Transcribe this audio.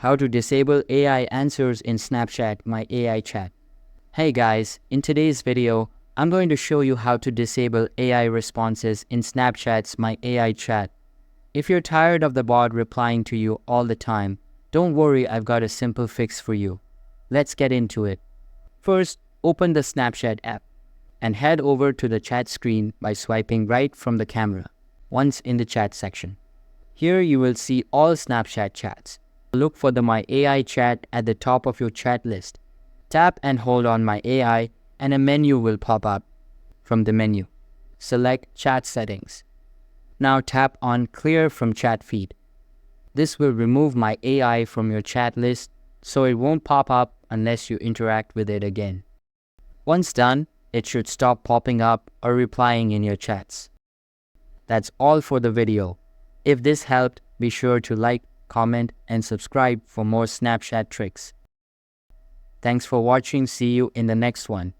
How to disable AI answers in Snapchat My AI Chat. Hey guys, in today's video, I'm going to show you how to disable AI responses in Snapchat's My AI Chat. If you're tired of the bot replying to you all the time, don't worry, I've got a simple fix for you. Let's get into it. First, open the Snapchat app and head over to the chat screen by swiping right from the camera, once in the chat section. Here you will see all Snapchat chats. Look for the My AI Chat at the top of your chat list. Tap and hold on My AI and a menu will pop up. From the menu, select Chat Settings. Now tap on Clear from Chat Feed. This will remove My AI from your chat list, so it won't pop up unless you interact with it again. Once done, it should stop popping up or replying in your chats. That's all for the video. If this helped, be sure to like, comment, and subscribe for more Snapchat tricks. Thanks for watching. See you in the next one.